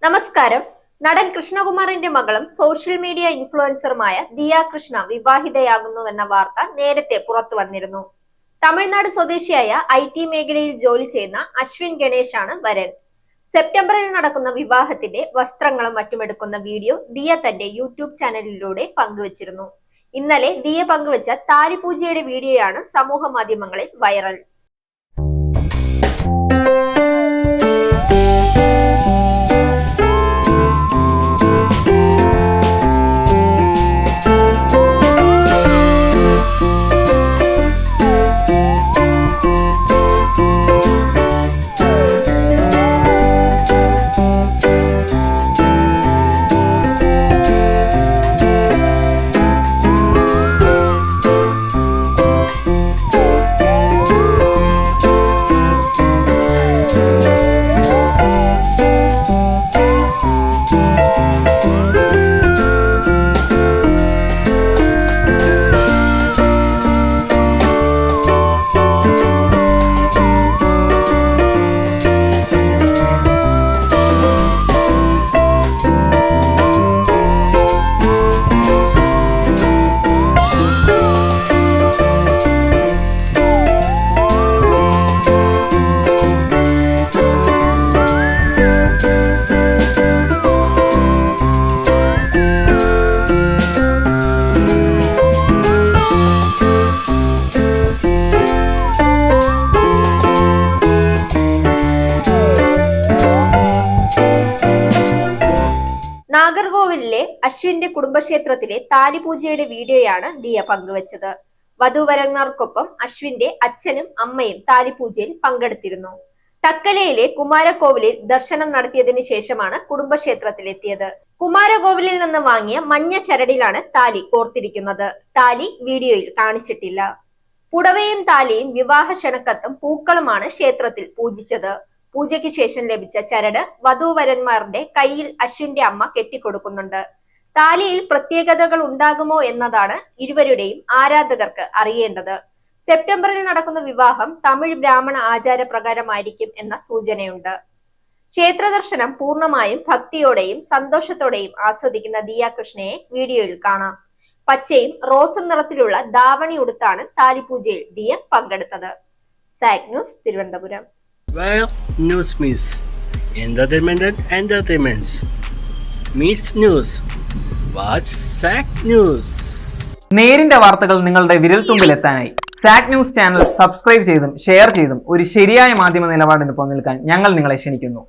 നമസ്കാരം. നടൻ കൃഷ്ണകുമാറിന്റെ മകളും സോഷ്യൽ മീഡിയ ഇൻഫ്ലുവൻസറുമായ ദിയ കൃഷ്ണ വിവാഹിതയാകുന്നുവെന്ന വാർത്ത നേരത്തെ പുറത്തു വന്നിരുന്നു. തമിഴ്നാട് സ്വദേശിയായ IT മേഖലയിൽ ജോലി ചെയ്യുന്ന അശ്വിൻ ഗണേശാണ് വരൻ. സെപ്റ്റംബറിൽ നടക്കുന്ന വിവാഹത്തിന്റെ വസ്ത്രങ്ങളും മറ്റുമെടുക്കുന്ന വീഡിയോ ദിയ തന്റെ യൂട്യൂബ് ചാനലിലൂടെ പങ്കുവച്ചിരുന്നു. ഇന്നലെ ദിയ പങ്കുവച്ച താലിപൂജയുടെ വീഡിയോയാണ് സമൂഹ മാധ്യമങ്ങളിൽ വൈറൽ. നാഗർകോവിലിലെ അശ്വിന്റെ കുടുംബക്ഷേത്രത്തിലെ താലിപൂജയുടെ വീഡിയോയാണ് ദിയ പങ്കുവച്ചത്. വധൂവരന്മാർക്കൊപ്പം അശ്വിന്റെ അച്ഛനും അമ്മയും താലിപൂജയിൽ പങ്കെടുത്തിരുന്നു. തക്കലയിലെ കുമാരകോവിലിൽ ദർശനം നടത്തിയതിനു ശേഷമാണ് കുടുംബക്ഷേത്രത്തിലെത്തിയത്. കുമാരകോവിലിൽ നിന്ന് വാങ്ങിയ മഞ്ഞ ചരടിലാണ് താലി കോർത്തിരിക്കുന്നത്. താലി വീഡിയോയിൽ കാണിച്ചിട്ടില്ല. പുടവയും താലിയും വിവാഹ ക്ഷണക്കത്തും പൂക്കളുമാണ് ക്ഷേത്രത്തിൽ പൂജിച്ചത്. പൂജയ്ക്ക് ശേഷം ലഭിച്ച ചരട് വധൂവരന്മാരുടെ കയ്യിൽ അശ്വിന്റെ അമ്മ കെട്ടിക്കൊടുക്കുന്നുണ്ട്. താലിയിൽ പ്രത്യേകതകൾ ഉണ്ടാകുമോ എന്നതാണ് ഇരുവരുടെയും ആരാധകർക്ക് അറിയേണ്ടത്. സെപ്റ്റംബറിൽ നടക്കുന്ന വിവാഹം തമിഴ് ബ്രാഹ്മണ ആചാരപ്രകാരമായിരിക്കും എന്ന സൂചനയുണ്ട്. ക്ഷേത്ര ദർശനം പൂർണ്ണമായും ഭക്തിയോടെയും സന്തോഷത്തോടെയും ആസ്വദിക്കുന്ന ദിയ കൃഷ്ണയെ വീഡിയോയിൽ കാണാം. പച്ചയും റോസും നിറത്തിലുള്ള ധാവണി ഉടുത്താണ് താലിപൂജയിൽ ദിയ പങ്കെടുത്തത്. സാക് ന്യൂസ്, തിരുവനന്തപുരം. Well, news means entertainment and entertainments. Meets news. Watch SAC News. നേരിന്റെ വാർത്തകൾ നിങ്ങളുടെ വിരൽത്തുമ്പിലെത്താനായി സാക് ന്യൂസ് ചാനൽ സബ്സ്ക്രൈബ് ചെയ്തും ഷെയർ ചെയ്തും ഒരു ശരിയായ മാധ്യമ നിലപാടിന് പോകാൻ ഞങ്ങൾ നിങ്ങളെ ക്ഷണിക്കുന്നു.